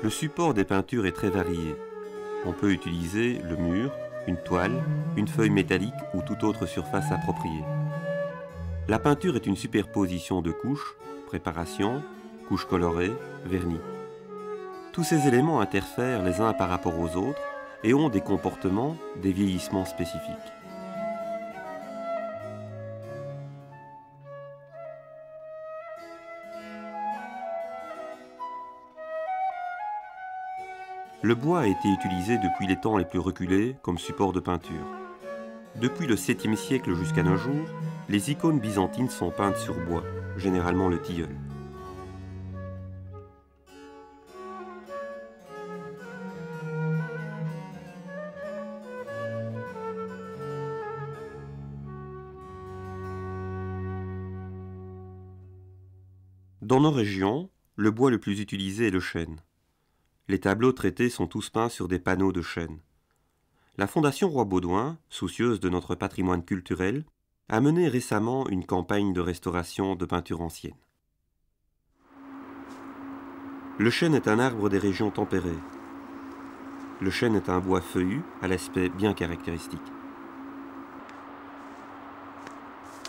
Le support des peintures est très varié. On peut utiliser le mur, une toile, une feuille métallique ou toute autre surface appropriée. La peinture est une superposition de couches, préparation, couches colorées, vernis. Tous ces éléments interfèrent les uns par rapport aux autres et ont des comportements, des vieillissements spécifiques. Le bois a été utilisé depuis les temps les plus reculés comme support de peinture. Depuis le 7e siècle jusqu'à nos jours, les icônes byzantines sont peintes sur bois, généralement le tilleul. Dans nos régions, le bois le plus utilisé est le chêne. Les tableaux traités sont tous peints sur des panneaux de chêne. La Fondation Roi-Baudouin, soucieuse de notre patrimoine culturel, a mené récemment une campagne de restauration de peintures anciennes. Le chêne est un arbre des régions tempérées. Le chêne est un bois feuillu à l'aspect bien caractéristique.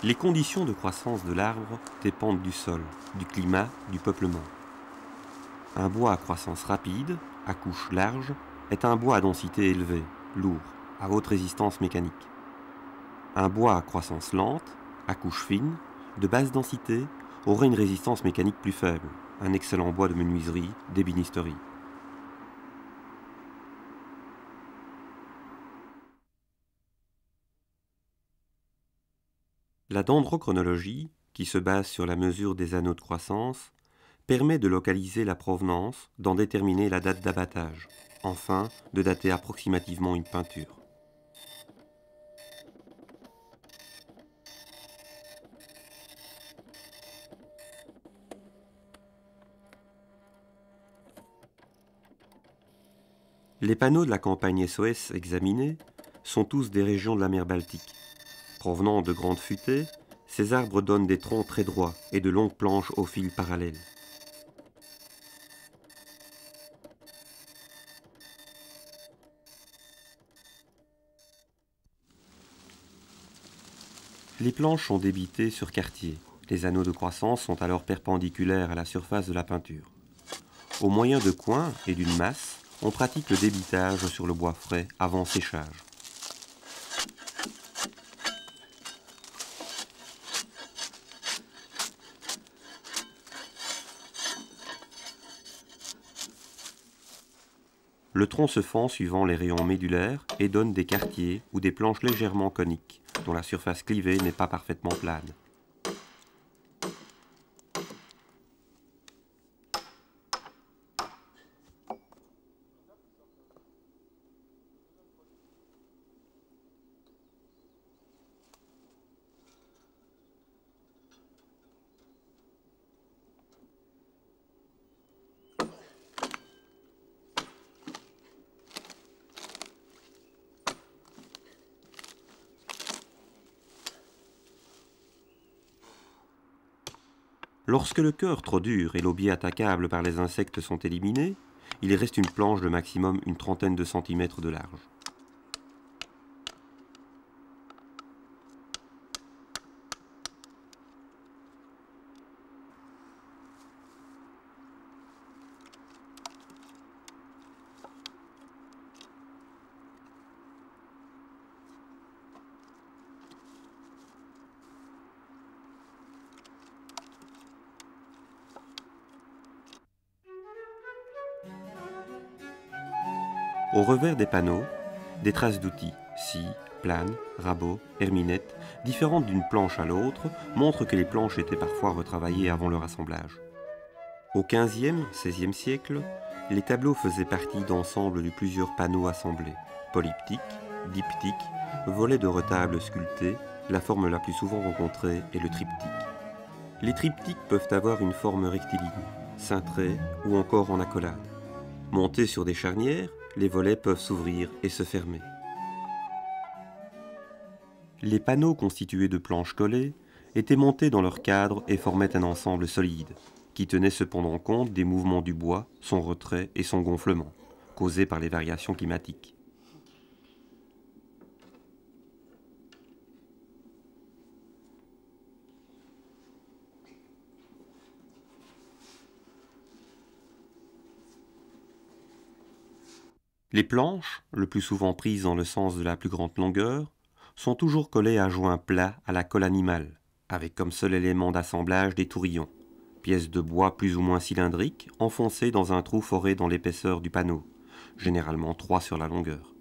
Les conditions de croissance de l'arbre dépendent du sol, du climat, du peuplement. Un bois à croissance rapide, à couche large, est un bois à densité élevée, lourd, à haute résistance mécanique. Un bois à croissance lente, à couche fine, de basse densité, aurait une résistance mécanique plus faible, un excellent bois de menuiserie, d'ébénisterie. La dendrochronologie, qui se base sur la mesure des anneaux de croissance, permet de localiser la provenance, d'en déterminer la date d'abattage, enfin de dater approximativement une peinture. Les panneaux de la campagne SOS examinés sont tous des régions de la mer Baltique. Provenant de grandes futaies, ces arbres donnent des troncs très droits et de longues planches aux fils parallèles. Les planches sont débitées sur quartier. Les anneaux de croissance sont alors perpendiculaires à la surface de la peinture. Au moyen de coins et d'une masse, on pratique le débitage sur le bois frais avant séchage. Le tronc se fend suivant les rayons médulaires et donne des quartiers ou des planches légèrement coniques, dont la surface clivée n'est pas parfaitement plane. Lorsque le cœur trop dur et l'aubier attaquable par les insectes sont éliminés, il reste une planche de maximum une trentaine de centimètres de large. Au revers des panneaux, des traces d'outils, scie, plane, rabot, herminette, différentes d'une planche à l'autre, montrent que les planches étaient parfois retravaillées avant leur assemblage. Au XVe, XVIe siècle, les tableaux faisaient partie d'ensembles de plusieurs panneaux assemblés, polyptyques, diptyques, volets de retables sculptés, la forme la plus souvent rencontrée est le triptyque. Les triptyques peuvent avoir une forme rectiligne, cintrée ou encore en accolade. Montés sur des charnières, les volets peuvent s'ouvrir et se fermer. Les panneaux constitués de planches collées étaient montés dans leur cadre et formaient un ensemble solide, qui tenait cependant compte des mouvements du bois, son retrait et son gonflement, causés par les variations climatiques. Les planches, le plus souvent prises dans le sens de la plus grande longueur, sont toujours collées à joints plats à la colle animale, avec comme seul élément d'assemblage des tourillons, pièces de bois plus ou moins cylindriques enfoncées dans un trou foré dans l'épaisseur du panneau, généralement 3 sur la longueur.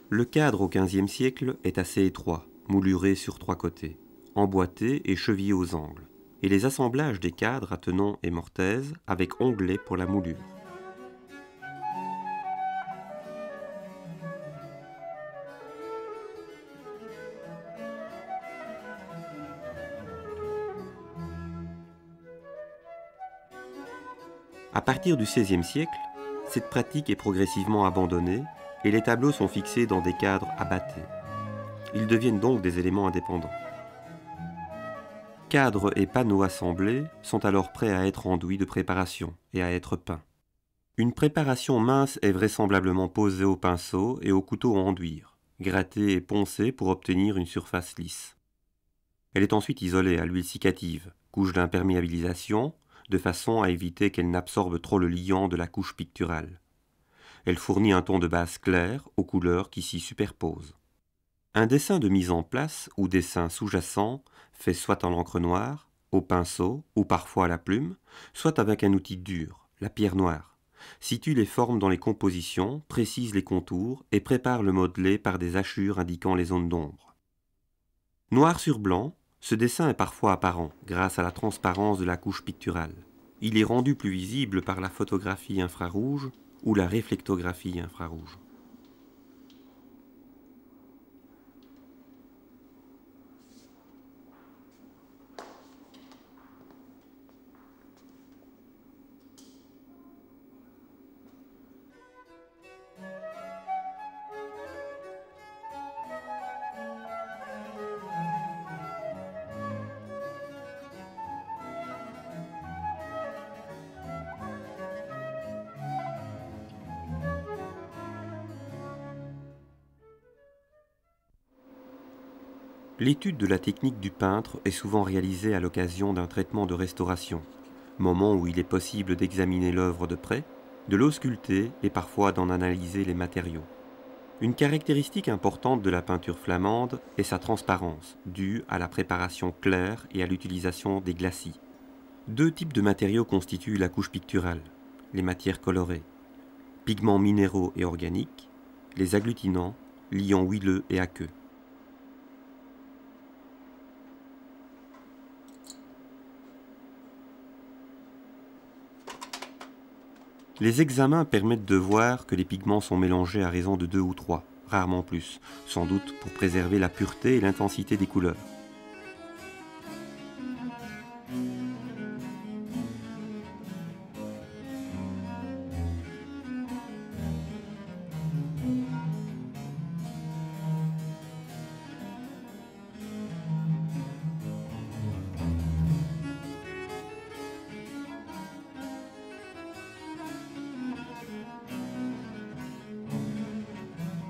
Le cadre au XVe siècle est assez étroit, mouluré sur 3 côtés, emboîté et chevillé aux angles, et les assemblages des cadres à tenons et mortaises avec onglets pour la moulure. À partir du XVIe siècle, cette pratique est progressivement abandonnée et les tableaux sont fixés dans des cadres abattés. Ils deviennent donc des éléments indépendants. Cadres et panneaux assemblés sont alors prêts à être enduits de préparation et à être peints. Une préparation mince est vraisemblablement posée au pinceau et au couteau à enduire, grattée et poncée pour obtenir une surface lisse. Elle est ensuite isolée à l'huile cicative, couche d'imperméabilisation, de façon à éviter qu'elle n'absorbe trop le liant de la couche picturale. Elle fournit un ton de base clair aux couleurs qui s'y superposent. Un dessin de mise en place ou dessin sous-jacent, fait soit en encre noire, au pinceau ou parfois à la plume, soit avec un outil dur, la pierre noire, situe les formes dans les compositions, précise les contours et prépare le modelé par des hachures indiquant les zones d'ombre. Noir sur blanc, ce dessin est parfois apparent grâce à la transparence de la couche picturale. Il est rendu plus visible par la photographie infrarouge ou la réflectographie infrarouge. L'étude de la technique du peintre est souvent réalisée à l'occasion d'un traitement de restauration, moment où il est possible d'examiner l'œuvre de près, de l'ausculter et parfois d'en analyser les matériaux. Une caractéristique importante de la peinture flamande est sa transparence, due à la préparation claire et à l'utilisation des glacis. 2 types de matériaux constituent la couche picturale, les matières colorées, pigments minéraux et organiques, les agglutinants, liants huileux et aqueux. Les examens permettent de voir que les pigments sont mélangés à raison de 2 ou 3, rarement plus, sans doute pour préserver la pureté et l'intensité des couleurs.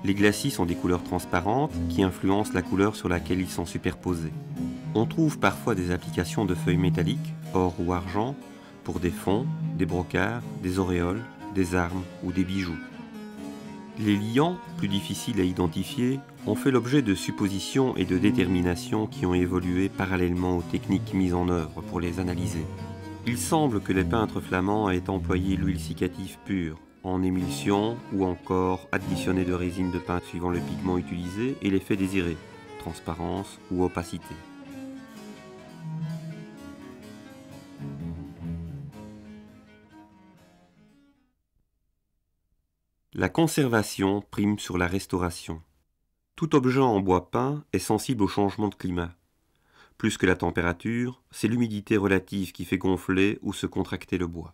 Les glacis sont des couleurs transparentes qui influencent la couleur sur laquelle ils sont superposés. On trouve parfois des applications de feuilles métalliques, or ou argent, pour des fonds, des brocards, des auréoles, des armes ou des bijoux. Les liants, plus difficiles à identifier, ont fait l'objet de suppositions et de déterminations qui ont évolué parallèlement aux techniques mises en œuvre pour les analyser. Il semble que les peintres flamands aient employé l'huile cicative pure, en émulsion ou encore additionné de résine de peintre suivant le pigment utilisé et l'effet désiré, transparence ou opacité. La conservation prime sur la restauration. Tout objet en bois peint est sensible au changement de climat. Plus que la température, c'est l'humidité relative qui fait gonfler ou se contracter le bois.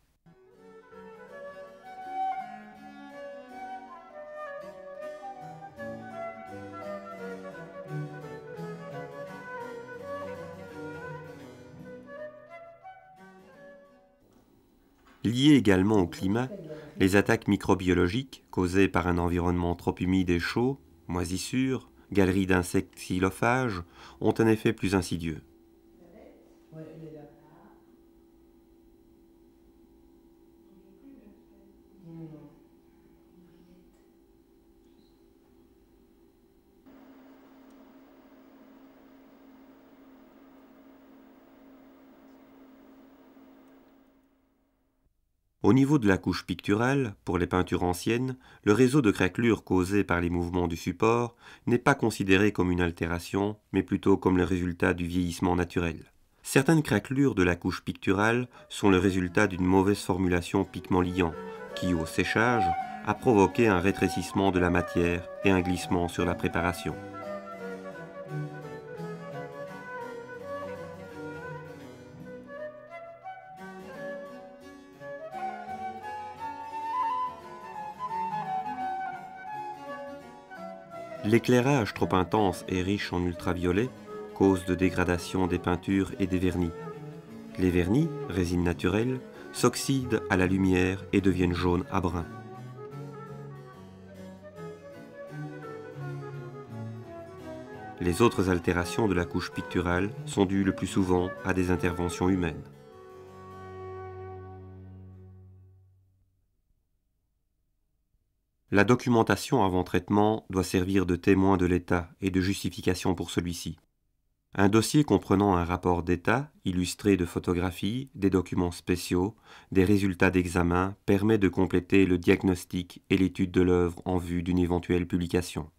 Liées également au climat, les attaques microbiologiques causées par un environnement trop humide et chaud, moisissures, galeries d'insectes xylophages, ont un effet plus insidieux. Au niveau de la couche picturale, pour les peintures anciennes, le réseau de craquelures causées par les mouvements du support n'est pas considéré comme une altération, mais plutôt comme le résultat du vieillissement naturel. Certaines craquelures de la couche picturale sont le résultat d'une mauvaise formulation pigment-liant, qui, au séchage, a provoqué un rétrécissement de la matière et un glissement sur la préparation. L'éclairage trop intense et riche en ultraviolets cause de dégradation des peintures et des vernis. Les vernis, résine naturelle, s'oxydent à la lumière et deviennent jaunes à brun. Les autres altérations de la couche picturale sont dues le plus souvent à des interventions humaines. La documentation avant traitement doit servir de témoin de l'état et de justification pour celui-ci. Un dossier comprenant un rapport d'état, illustré de photographies, des documents spéciaux, des résultats d'examen, permet de compléter le diagnostic et l'étude de l'œuvre en vue d'une éventuelle publication.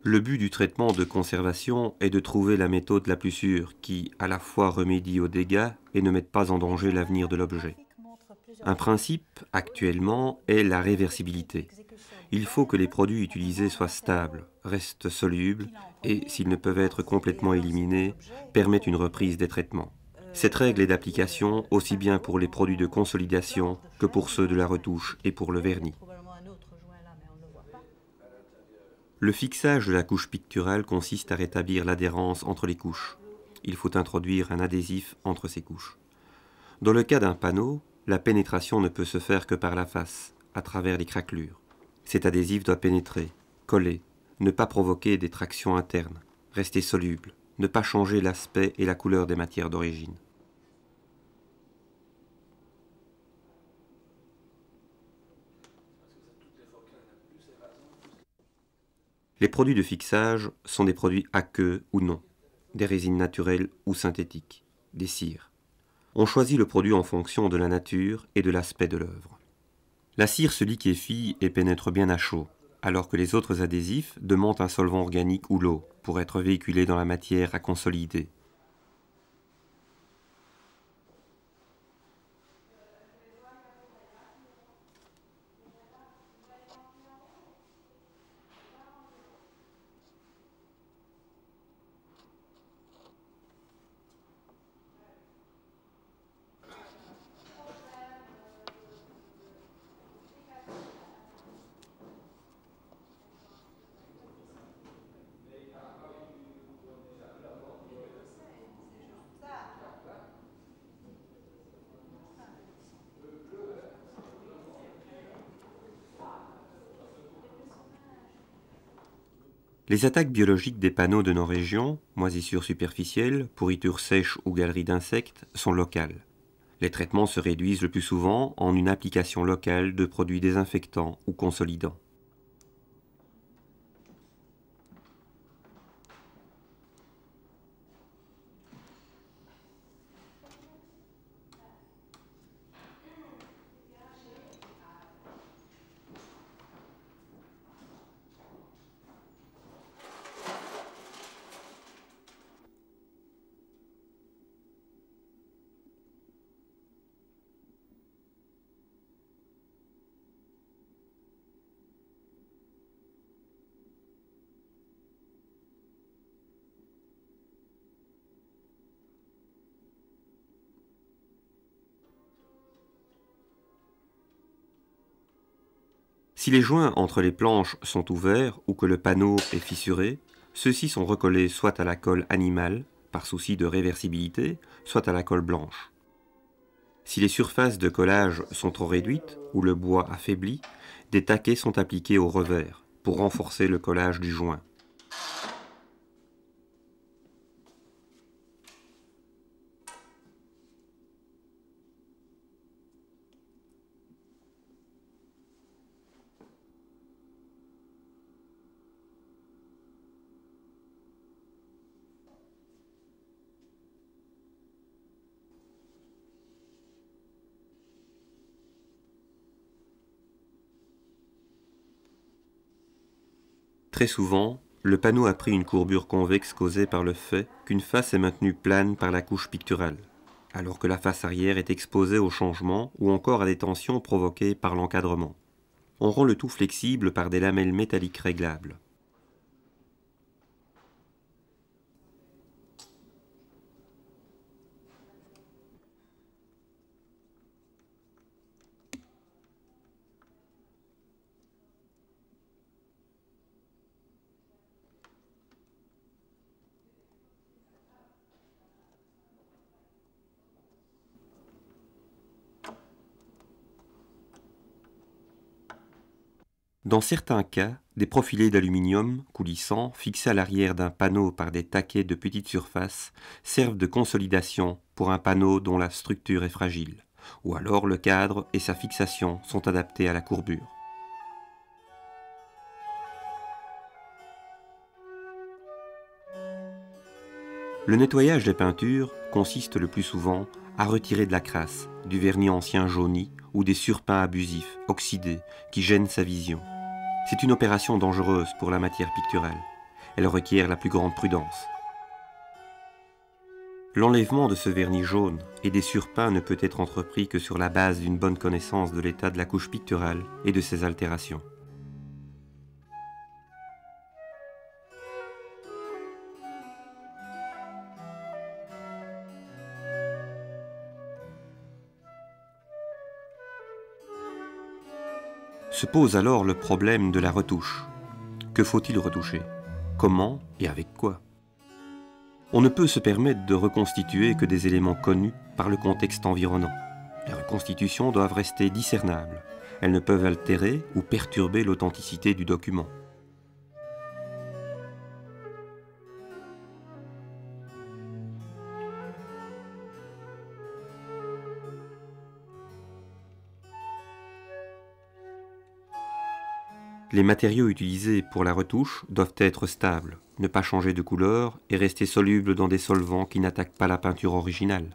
Le but du traitement de conservation est de trouver la méthode la plus sûre qui, à la fois, remédie aux dégâts et ne mette pas en danger l'avenir de l'objet. Un principe, actuellement, est la réversibilité. Il faut que les produits utilisés soient stables, restent solubles et, s'ils ne peuvent être complètement éliminés, permettent une reprise des traitements. Cette règle est d'application aussi bien pour les produits de consolidation que pour ceux de la retouche et pour le vernis. Le fixage de la couche picturale consiste à rétablir l'adhérence entre les couches. Il faut introduire un adhésif entre ces couches. Dans le cas d'un panneau, la pénétration ne peut se faire que par la face, à travers les craquelures. Cet adhésif doit pénétrer, coller, ne pas provoquer des tractions internes, rester soluble, ne pas changer l'aspect et la couleur des matières d'origine. Les produits de fixage sont des produits aqueux ou non, des résines naturelles ou synthétiques, des cires. On choisit le produit en fonction de la nature et de l'aspect de l'œuvre. La cire se liquéfie et pénètre bien à chaud, alors que les autres adhésifs demandent un solvant organique ou l'eau pour être véhiculés dans la matière à consolider. Les attaques biologiques des panneaux de nos régions, moisissures superficielles, pourritures sèches ou galeries d'insectes, sont locales. Les traitements se réduisent le plus souvent en une application locale de produits désinfectants ou consolidants. Si les joints entre les planches sont ouverts ou que le panneau est fissuré, ceux-ci sont recollés soit à la colle animale, par souci de réversibilité, soit à la colle blanche. Si les surfaces de collage sont trop réduites ou le bois affaibli, des taquets sont appliqués au revers pour renforcer le collage du joint. Très souvent, le panneau a pris une courbure convexe causée par le fait qu'une face est maintenue plane par la couche picturale, alors que la face arrière est exposée au changement ou encore à des tensions provoquées par l'encadrement. On rend le tout flexible par des lamelles métalliques réglables. Dans certains cas, des profilés d'aluminium coulissants fixés à l'arrière d'un panneau par des taquets de petite surface servent de consolidation pour un panneau dont la structure est fragile, ou alors le cadre et sa fixation sont adaptés à la courbure. Le nettoyage des peintures consiste le plus souvent à retirer de la crasse, du vernis ancien jauni ou des surpeints abusifs, oxydés, qui gênent sa vision. C'est une opération dangereuse pour la matière picturale. Elle requiert la plus grande prudence. L'enlèvement de ce vernis jaune et des surpeints ne peut être entrepris que sur la base d'une bonne connaissance de l'état de la couche picturale et de ses altérations. Se pose alors le problème de la retouche. Que faut-il retoucher? Comment et avec quoi? On ne peut se permettre de reconstituer que des éléments connus par le contexte environnant. Les reconstitutions doivent rester discernables. Elles ne peuvent altérer ou perturber l'authenticité du document. Les matériaux utilisés pour la retouche doivent être stables, ne pas changer de couleur et rester solubles dans des solvants qui n'attaquent pas la peinture originale.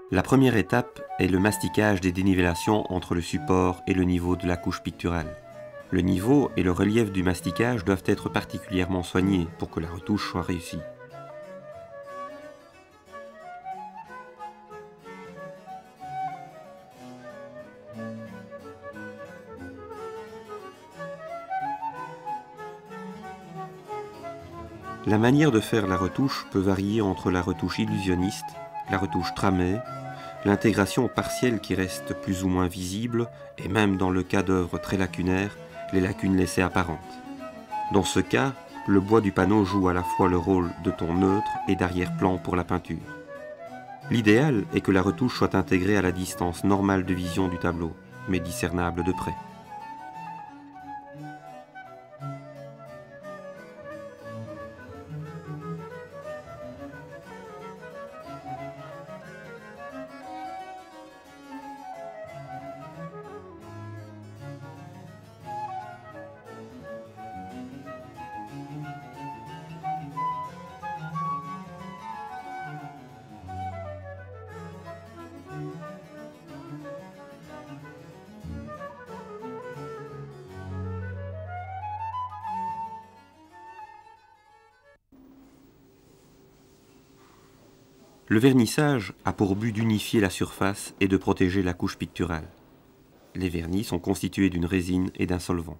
La première étape est le masticage des dénivellations entre le support et le niveau de la couche picturale. Le niveau et le relief du masticage doivent être particulièrement soignés pour que la retouche soit réussie. La manière de faire la retouche peut varier entre la retouche illusionniste, la retouche tramée, l'intégration partielle qui reste plus ou moins visible, et même dans le cas d'œuvres très lacunaires, les lacunes laissées apparentes. Dans ce cas, le bois du panneau joue à la fois le rôle de ton neutre et d'arrière-plan pour la peinture. L'idéal est que la retouche soit intégrée à la distance normale de vision du tableau, mais discernable de près. Le vernissage a pour but d'unifier la surface et de protéger la couche picturale. Les vernis sont constitués d'une résine et d'un solvant.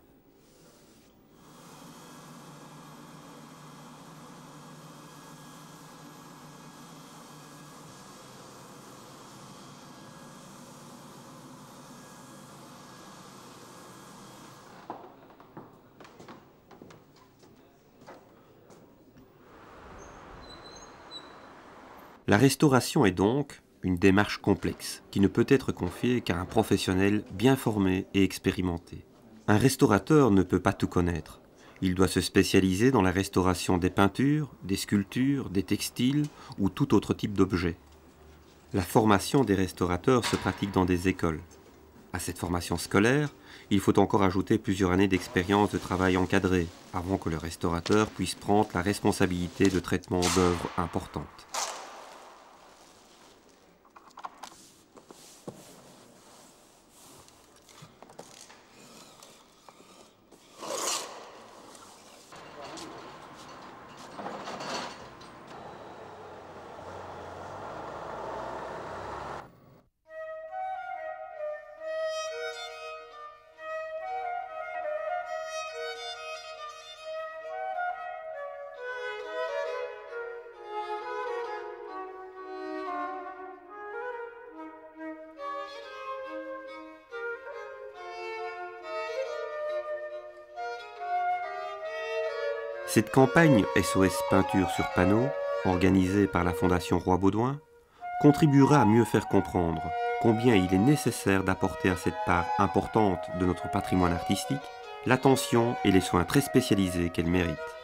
La restauration est donc une démarche complexe qui ne peut être confiée qu'à un professionnel bien formé et expérimenté. Un restaurateur ne peut pas tout connaître. Il doit se spécialiser dans la restauration des peintures, des sculptures, des textiles ou tout autre type d'objet. La formation des restaurateurs se pratique dans des écoles. À cette formation scolaire, il faut encore ajouter plusieurs années d'expérience de travail encadré avant que le restaurateur puisse prendre la responsabilité de traitement d'œuvres importantes. Cette campagne SOS Peinture sur panneau, organisée par la Fondation Roi-Baudouin, contribuera à mieux faire comprendre combien il est nécessaire d'apporter à cette part importante de notre patrimoine artistique l'attention et les soins très spécialisés qu'elle mérite.